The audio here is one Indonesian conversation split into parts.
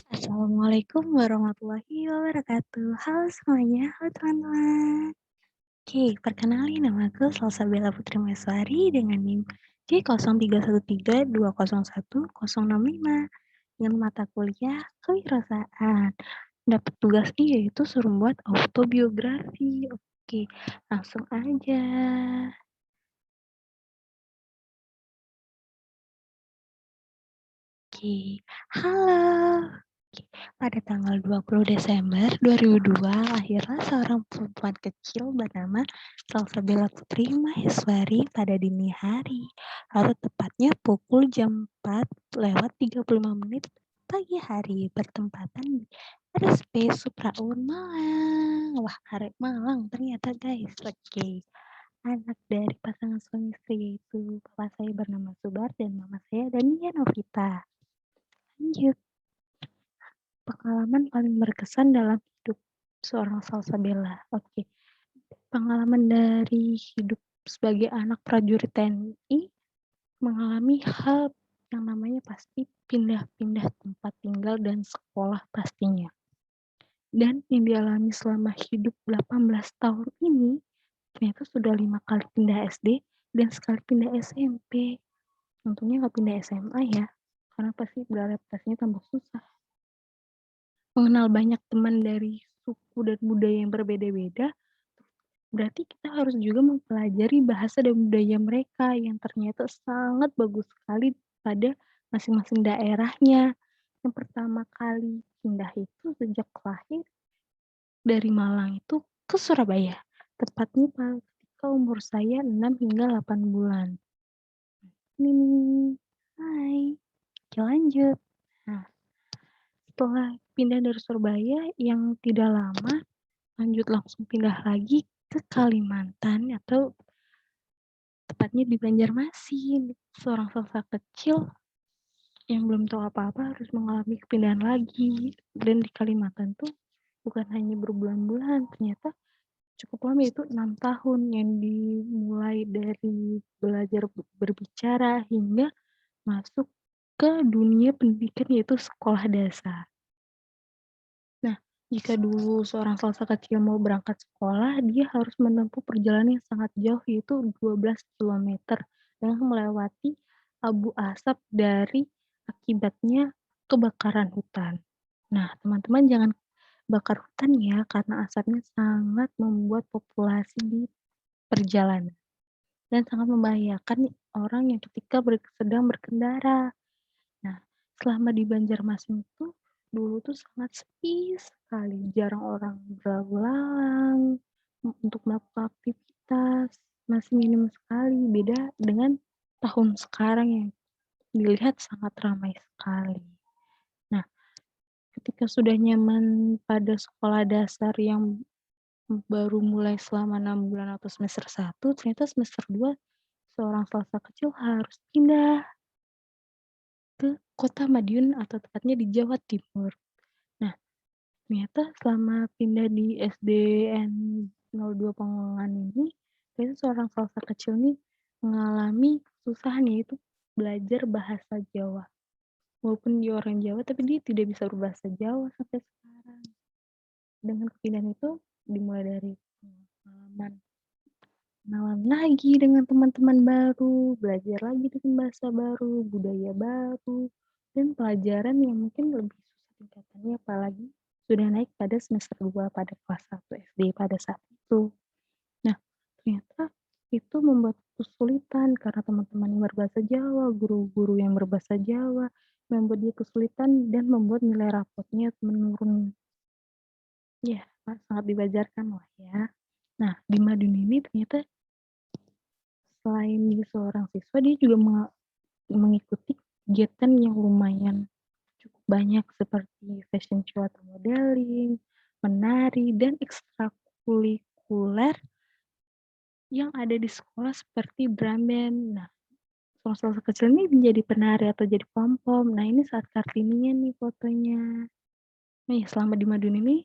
Assalamualaikum warahmatullahi wabarakatuh. Halo semuanya, halo teman-teman. Oke, perkenalin namaku Salsabella Putri Maheswari dengan NIM J0313201065 dengan mata kuliah kewirausahaan. Dapat tugasnya yaitu suruh buat autobiografi. Oke, langsung aja. Oke, halo. Oke, pada tanggal 20 Desember 2002 lahirlah seorang perempuan kecil bernama Salsabella Putri Maheswari pada dini hari, atau tepatnya pukul jam 4:35 pagi hari, bertempatan di RSP Supraun Malang. Wah, arek Malang ternyata guys. Oke. Anak dari pasangan suami istri yaitu bapak saya bernama Subar dan mama saya Dania Novita. Lanjut, pengalaman paling berkesan dalam hidup seorang Salsabella. Oke, pengalaman dari hidup sebagai anak prajurit TNI mengalami hal yang namanya pasti pindah-pindah tempat tinggal dan sekolah pastinya. Dan yang dialami selama hidup 18 tahun ini, ternyata sudah 5 kali pindah SD dan sekali pindah SMP. Untungnya nggak pindah SMA ya, karena pasti beradaptasinya tambah susah. Mengenal banyak teman dari suku dan budaya yang berbeda-beda, berarti kita harus juga mempelajari bahasa dan budaya mereka yang ternyata sangat bagus sekali pada masing-masing daerahnya. Yang pertama kali pindah itu sejak lahir dari Malang itu ke Surabaya, tepatnya ketika umur saya 6 hingga 8 bulan. Ini hai, oke lanjut. Nah, setelah pindah dari Surabaya yang tidak lama, lanjut langsung pindah lagi ke Kalimantan atau tepatnya di Banjarmasin. Seorang salsa kecil yang belum tahu apa-apa harus mengalami kepindahan lagi. Dan di Kalimantan tuh bukan hanya berbulan-bulan, ternyata cukup lama, itu 6 tahun yang dimulai dari belajar berbicara hingga masuk ke dunia pendidikan yaitu sekolah dasar. Nah, jika dulu seorang salsa kecil mau berangkat sekolah, dia harus menempuh perjalanan yang sangat jauh yaitu 12 kilometer dengan melewati abu asap dari akibatnya kebakaran hutan. Nah, teman-teman jangan bakar hutan ya, karena asapnya sangat membuat populasi di perjalanan dan sangat membahayakan orang yang ketika sedang berkendara. Nah, selama di Banjarmasin itu dulu tuh sangat sepi sekali, jarang orang berlalu lalang untuk melakukan aktivitas, masih minim sekali, beda dengan tahun sekarang yang dilihat sangat ramai sekali. Nah, ketika sudah nyaman pada sekolah dasar yang baru mulai selama 6 bulan atau semester 1, ternyata semester 2 seorang salsa kecil harus pindah ke kota Madiun atau tepatnya di Jawa Timur. Nah, ternyata selama pindah di SDN 02 Pengembangan ini, ternyata seorang salsa kecil nih mengalami kesusahan yaitu belajar bahasa Jawa. Walaupun dia orang Jawa, tapi dia tidak bisa berbahasa Jawa sampai sekarang. Dengan kepindahan itu dimulai dari pengalaman kenalan lagi dengan teman-teman baru, belajar lagi dengan bahasa baru, budaya baru, dan pelajaran yang mungkin lebih susah tingkatannya apalagi sudah naik pada semester 2 pada kelas 1 SD pada saat itu. Nah, ternyata itu membuat kesulitan karena teman-teman yang berbahasa Jawa, guru-guru yang berbahasa Jawa, membuat dia kesulitan dan membuat nilai rapotnya menurun. Ya, sangat dibajarkan lah ya. Nah, di Madiun ini ternyata selain dia seorang siswa, dia juga mengikuti kegiatan yang lumayan cukup banyak seperti fashion show atau modeling, menari, dan ekstrakurikuler yang ada di sekolah seperti drum band. Nah, sosok kecil ini menjadi penari atau jadi pom-pom. Nah, ini saat Kartininya nih fotonya. Nih, selama di Madiun ini,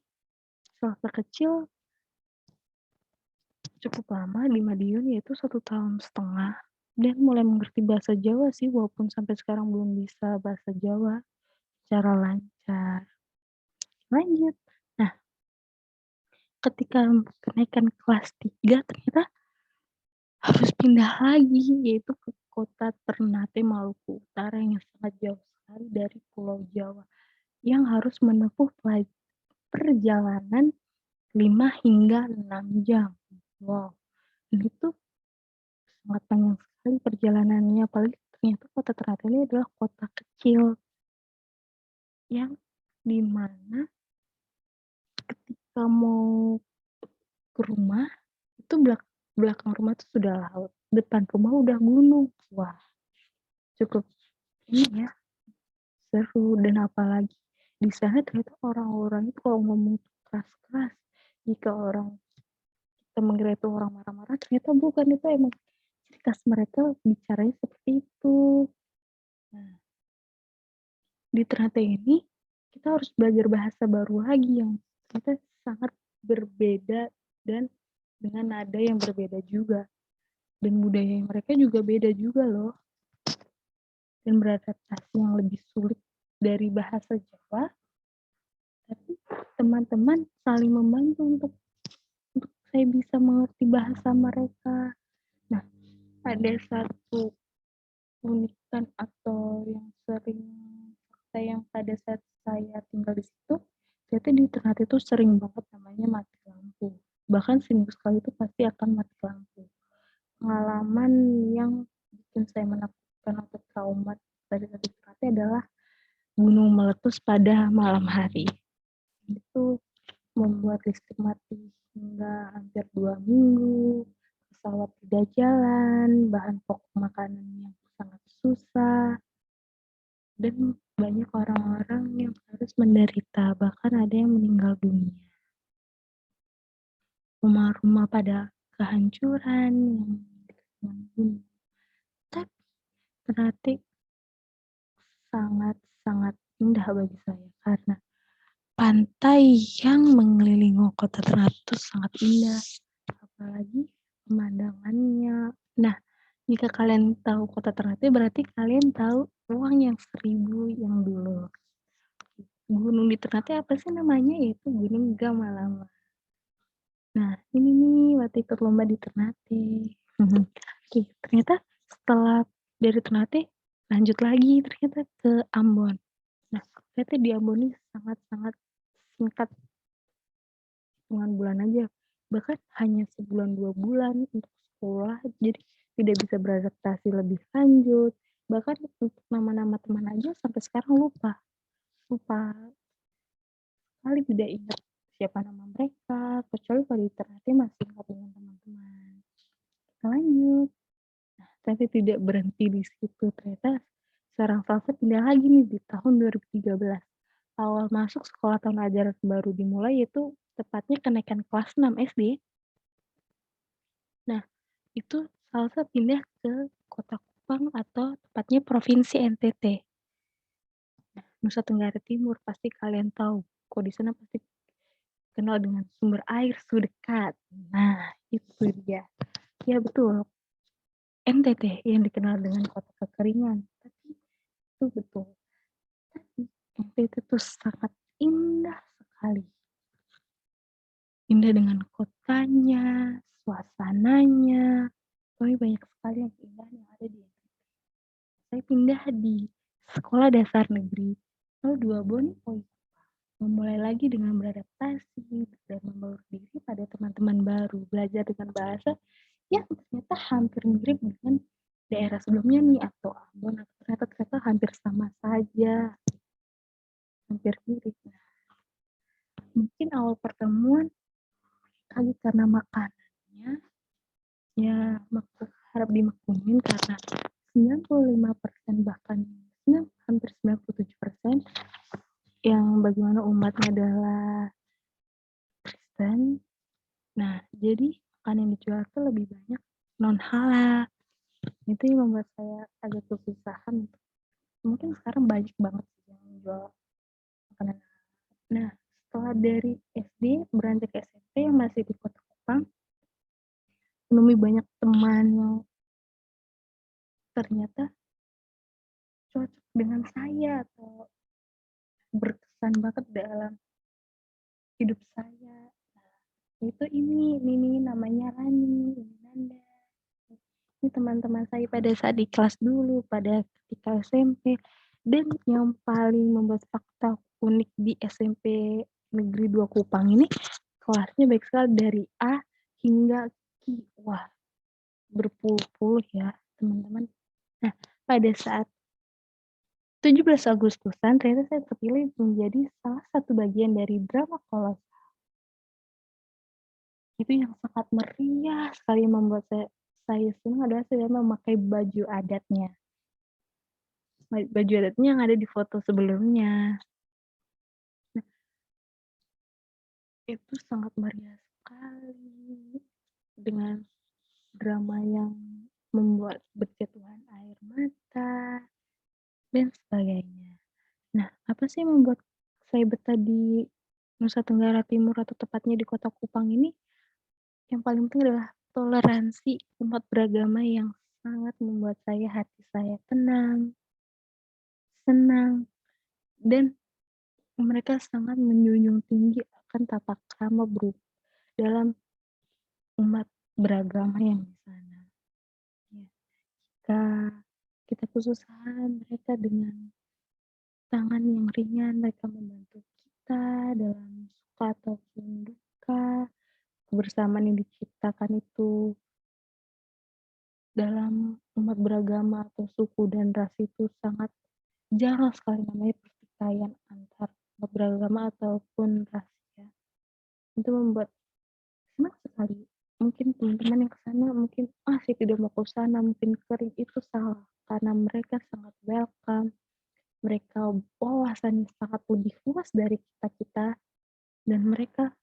sosok kecil cukup lama di Madiun, yaitu 1,5 tahun, dan mulai mengerti bahasa Jawa sih, walaupun sampai sekarang belum bisa bahasa Jawa secara lancar. besar. Lanjut. Nah, ketika kenaikan kelas 3 ternyata harus pindah lagi, yaitu ke kota Ternate, Maluku Utara yang sangat jauh sekali dari Pulau Jawa, yang harus menempuh perjalanan 5 hingga 6 jam. Wow, ini tuh sangat panjang sekali perjalanannya, apalagi ternyata kota Ternate ini adalah kota kecil yang di mana ketika mau ke rumah, itu belakang rumah tuh sudah laut, depan rumah udah gunung. Wah, cukup ini ya, seru. Dan apalagi di sana ternyata orang-orang itu kalau ngomong keras-keras, jika orang kita mengira itu orang marah-marah, ternyata bukan, itu emang ciri khas mereka bicaranya seperti itu. Nah, di Ternate ini kita harus belajar bahasa baru lagi yang ternyata sangat berbeda dan dengan nada yang berbeda juga. Dan budaya mereka juga beda juga loh. Dan beradaptasi yang lebih sulit dari bahasa Jawa, tapi teman-teman saling membantu untuk saya bisa mengerti bahasa mereka. Nah, ada satu keunikan atau yang sering yang pada saat saya tinggal di situ, ternyata di Ternate itu sering banget namanya mati lampu. Bahkan seminggu sekali itu pasti akan mati lampu. Pengalaman yang bikin saya menakutkan atau trauma dari Ternate adalah gunung meletus pada malam hari. Itu membuat listrik mati hingga hampir 2 minggu, pesawat tidak jalan, bahan pokok makanan yang sangat susah, dan banyak orang-orang yang harus menderita, bahkan ada yang meninggal dunia. Rumah-rumah pada kehancuran yang gunung. Tapi Ternate sangat-sangat indah bagi saya karena pantai yang mengelilingi kota Ternate itu sangat indah, apalagi pemandangannya. Nah, jika kalian tahu kota Ternate, berarti kalian tahu uang yang 1.000 yang dulu. Gunung di Ternate apa sih namanya? Yaitu Gunung Gamalama. Nah, ini nih waktu ikut lomba di Ternate. Oke, ternyata setelah dari Ternate, lanjut lagi ternyata ke Ambon. Nah, ternyata di Ambon ini sangat-sangat singkat, hitungan bulan aja. Bahkan hanya sebulan 2 bulan untuk sekolah, jadi tidak bisa beradaptasi lebih lanjut. Bahkan untuk nama-nama teman aja sampai sekarang lupa sekali, tidak ingat siapa nama mereka, kecuali kalau di Ternate masih ingat dengan teman-teman. Kita lanjut. Nah, tapi tidak berhenti di situ, ternyata seorang salsa pindah lagi nih di tahun 2013. Awal masuk sekolah tahun ajaran baru dimulai, yaitu tepatnya kenaikan kelas 6 SD. Nah, itu salsa pindah ke Kota Kupang atau tepatnya Provinsi NTT. Nah, Nusa Tenggara Timur, pasti kalian tahu. Kok di sana pasti kenal dengan sumber air Sudekat. Nah, itu dia. Ya betul, NTT yang dikenal dengan kota kekeringan. Tapi itu betul. Tapi NTT itu sangat indah sekali. Indah dengan kotanya, suasananya. Tapi banyak sekali yang indah yang ada di NTT. Saya pindah di sekolah dasar negeri 02 Boni, memulai lagi dengan beradaptasi dan membaur diri pada teman-teman baru, belajar dengan bahasa yang ternyata hampir mirip dengan daerah sebelumnya nih, atau Ambon, atau ternyata hampir sama saja, hampir mirip. Nah, mungkin awal pertemuan kali karena makanannya, ya harap dimaklumin karena 95% bahkan hampir 97% yang bagaimana umatnya adalah Kristen. Nah, jadi makanan yang dijual itu lebih banyak non halal. Itu yang membuat saya agak kesusahan. Mungkin sekarang banyak banget yang jual makanan halal. Nah, setelah dari SD beranjak ke SMP yang masih di Kota Kupang, menemui banyak teman yang ternyata cocok dengan saya atau berkesan banget dalam hidup saya. Nah, itu ini namanya Rani, ini Nanda. Ini teman-teman saya pada saat di kelas dulu, pada ketika SMP. Dan yang paling membuat fakta unik di SMP Negeri 2 Kupang ini, kelasnya baik sekali dari A hingga Q. Wah, berpuluh-puluh ya, teman-teman. Nah, pada saat 17 Agustusan, ternyata saya terpilih menjadi salah satu bagian dari drama kolosal. Itu yang sangat meriah sekali membuat saya senang adalah saya memakai baju adatnya. Baju adatnya yang ada di foto sebelumnya. Nah, itu sangat meriah sekali dengan drama yang membuat berjatuhan air mata dan sebagainya. Nah, apa sih yang membuat saya betah di Nusa Tenggara Timur atau tepatnya di Kota Kupang ini? Yang paling penting adalah toleransi umat beragama yang sangat membuat hati saya tenang, senang, dan mereka sangat menjunjung tinggi akan tata krama dalam umat beragama yang di sana. Ya, jika kita kesusahan, mereka dengan tangan yang ringan, mereka membantu kita dalam suka ataupun duka. Kebersamaan yang diciptakan itu dalam umat beragama atau suku dan ras itu sangat jarang sekali namanya pertikaian antar umat beragama ataupun ras ya. Itu membuat senang sekali. Mungkin teman-teman yang ke sana mungkin, saya tidak mau ke sana, mungkin kering, itu salah. Karena mereka sangat welcome, mereka wawasannya sangat lebih luas dari kita-kita, dan mereka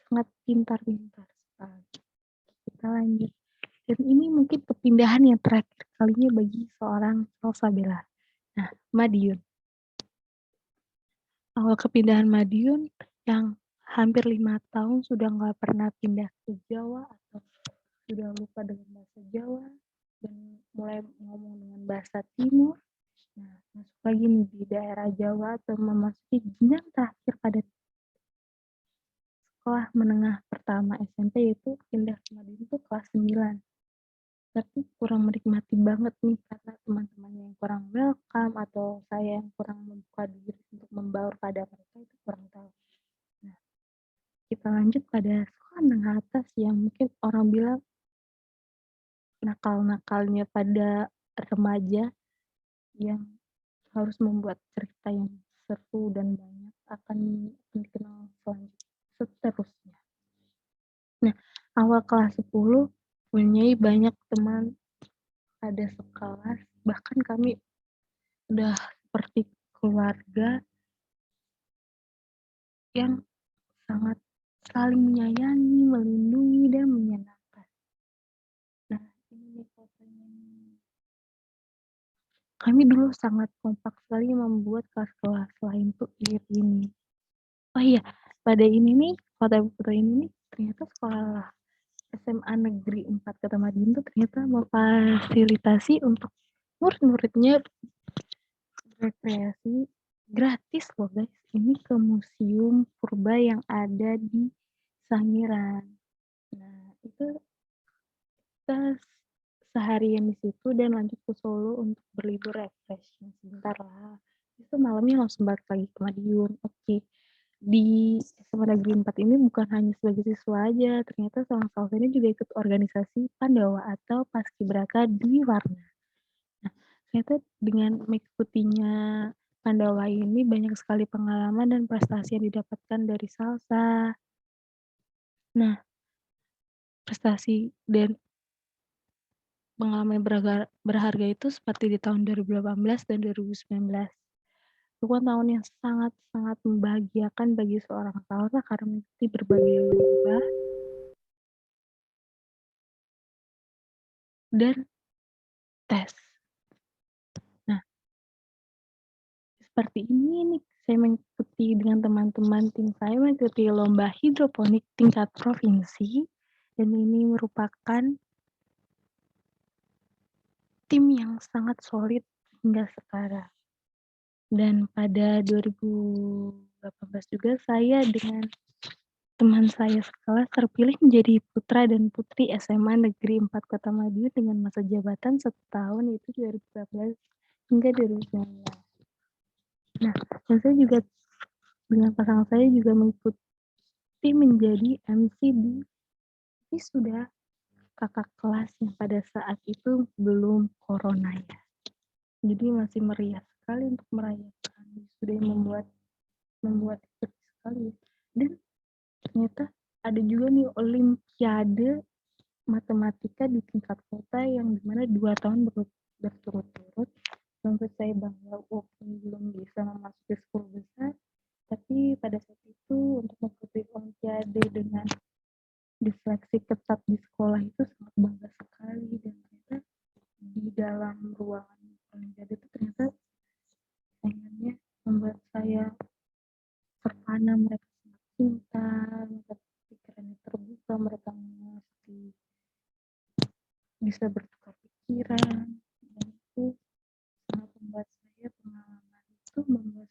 sangat pintar-pintar sekali. Kita lanjut. Dan ini mungkin kepindahan yang terakhir kalinya bagi seorang Salsabila. Nah, Madiun. Awal kepindahan Madiun yang hampir 5 tahun sudah nggak pernah pindah ke Jawa atau sudah lupa dengan bahasa Jawa dan mulai ngomong dengan bahasa Timur. Nah, masuk lagi nih di daerah Jawa atau memasuki jenjang terakhir pada sekolah menengah pertama SMP, yaitu pindah ke Madiun itu kelas 9. Tapi kurang menikmati banget nih karena teman-temannya yang kurang welcome atau saya yang kurang membuka diri untuk membaur pada mereka, itu kurang tahu. Nah, kita lanjut pada sekolah menengah atas yang mungkin orang bilang nakal-nakalnya pada remaja yang harus membuat cerita yang seru dan banyak akan dikenal seterusnya. Nah, awal kelas 10 punya banyak teman ada sekelas, bahkan kami udah seperti keluarga yang sangat saling menyayangi, melindungi, dan menyenangkan. Nah, ini fotonya. Kami dulu sangat kompak sekali membuat kelas-kelas lain tuh irit ini. Oh iya, pada ini nih, foto-foto ini nih, ternyata sekolah SMA Negeri 4 Kota Madiun tuh ternyata memfasilitasi untuk murid-muridnya rekreasi gratis loh guys. Ini ke museum purba yang ada di Sangiran. Nah, itu kita seharian di situ dan lanjut ke Solo untuk berlibur refreshing sebentar lah. Itu malamnya langsung balik lagi ke Madiun. Oke. Di SMA Negeri 4 ini bukan hanya sebagai siswa aja, ternyata seorang Salsa ini juga ikut organisasi Pandawa atau Paskibraka Dwi Warna. Nah, ternyata dengan mengikutinya Pandawa ini banyak sekali pengalaman dan prestasi yang didapatkan dari Salsa. Nah, prestasi dan pengalaman berharga itu seperti di tahun 2018 dan 2019. Itu kan tahun yang sangat-sangat membahagiakan bagi seorang Salsa karena mengikuti berbagai lomba dan tes. Nah, seperti ini nih, saya mengikuti dengan teman-teman tim saya mengikuti lomba hidroponik tingkat provinsi, dan ini merupakan tim yang sangat solid hingga sekarang. Dan pada 2018 2018 juga saya dengan teman saya sekelas terpilih menjadi putra dan putri SMA Negeri 4 Kota Madiun dengan masa jabatan 1 tahun yaitu 2014 hingga 2019. Nah, dan saya juga dengan pasangan saya juga mengikuti menjadi MC di wisuda kakak kelas yang pada saat itu belum corona ya. Jadi masih meriah sekali untuk merayakan wisuda yang membuat ikut sekali. Dan ternyata ada juga nih olimpiade matematika di tingkat kota yang dimana 2 tahun berturut-turut membuat saya bangga walaupun belum bisa memasuki 10 besar, tapi pada saat itu untuk mengikuti olimpiade dengan diseleksi ketat di sekolah itu sangat bangga sekali. Dan ternyata di dalam ruangan olimpiade itu ternyata saingannya membuat saya terpana, mereka sangat pintar, mereka pikirannya terbuka, mereka mengerti, bisa bertukar pikiran, dan itu sangat membuat saya, pengalaman itu membuat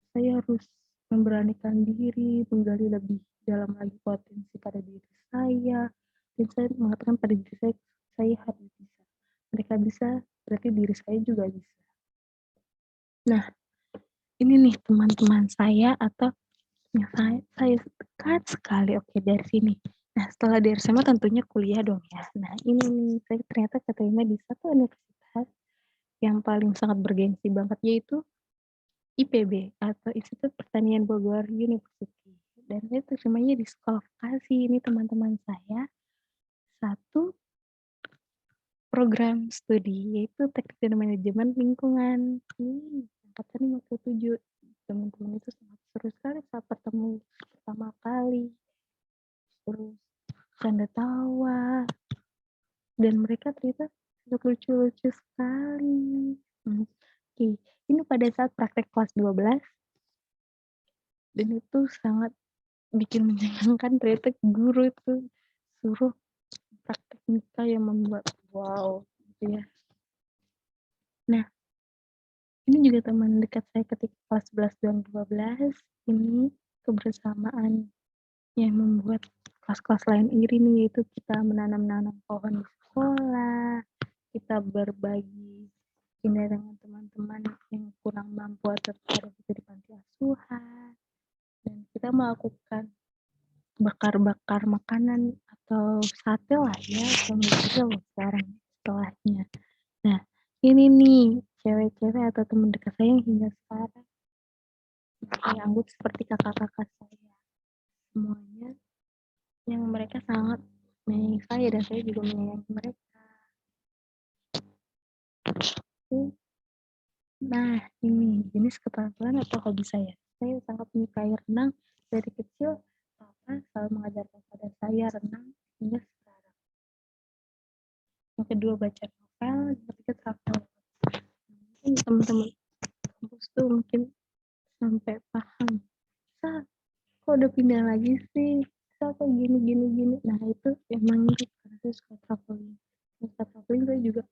saya harus memberanikan diri, menggali lebih dalam lagi potensi pada diri saya, dan saya mengatakan pada diri saya harus bisa. Mereka bisa, berarti diri saya juga bisa. Nah, ini nih teman-teman saya atau yang saya dekat sekali. Oke, dari sini. Nah, setelah dari SMA tentunya kuliah dong ya. Nah, ini nih, saya ternyata keterima di satu universitas yang paling sangat bergengsi banget, yaitu IPB atau Institut Pertanian Bogor University. Dan saya terimanya di sekolah vokasi. Ini teman-teman saya satu program studi yaitu Teknik dan Manajemen Lingkungan. Angkatan 57. Teman-teman itu sangat seru sekali saat bertemu pertama kali. Terus canda tawa. Dan mereka ternyata lucu-lucu sekali. Oke, ini pada saat praktek kelas 12. Dan itu sangat bikin mencengangkan, ternyata guru itu suruh praktek nikah yang membuat wow gitu ya. Nah, ini juga teman dekat saya ketika kelas 11 dan 12. Ini kebersamaan yang membuat kelas-kelas lain iri nih, yaitu kita menanam-nanam pohon di sekolah, kita berbagi ini dengan teman-teman yang kurang mampu atau tidak bisa di panti asuhan, dan kita melakukan bakar-bakar makanan atau sate lah ya, kalau bisa loh sekarang setelahnya. Nah, ini nih cewek-cewek atau teman dekat saya yang hingga sekarang saya anggap seperti kakak-kakak saya. Semuanya yang mereka sangat menyayangi saya dan saya juga menyayangi mereka. Nah, ini jenis keterampilan atau hobi saya. Saya sangat menyukai renang dari kecil. Papa selalu mengajarkan pada saya renang hingga sekarang. Yang kedua baca novel, yang ketiga travel. Mungkin teman-teman kampus tuh mungkin sampai paham. Kok udah pindah lagi sih? Kok gini. Nah itu emang itu karena saya suka traveling. Suka traveling saya juga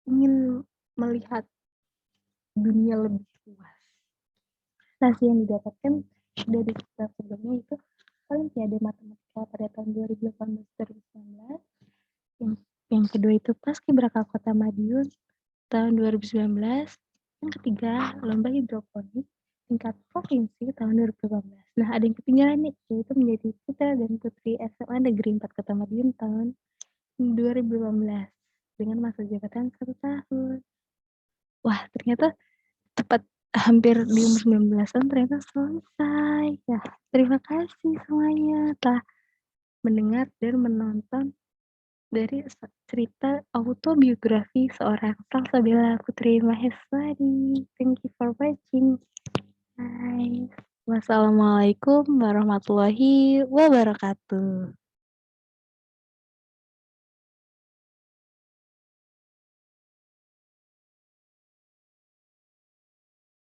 ingin melihat dunia lebih luas. Prestasi yang didapatkan dari setiap sebelumnya itu Olimpiade Matematika pada tahun 2018-2019. Yang kedua itu Paskibraka Kota Madiun tahun 2019. Yang ketiga Lomba Hidroponik tingkat provinsi tahun 2018. Nah, ada yang ketinggalan nih, yaitu menjadi putra dan putri SMA Negeri 4 Kota Madiun tahun 2018 dengan masa jabatan 1 tahun. Wah, ternyata tepat hampir di umur 19 tahun ternyata selesai. Ya, terima kasih semuanya telah mendengar dan menonton dari cerita autobiografi seorang Salsabila Putri Maheswari. Thank you for watching. Hai. Wassalamualaikum warahmatullahi wabarakatuh.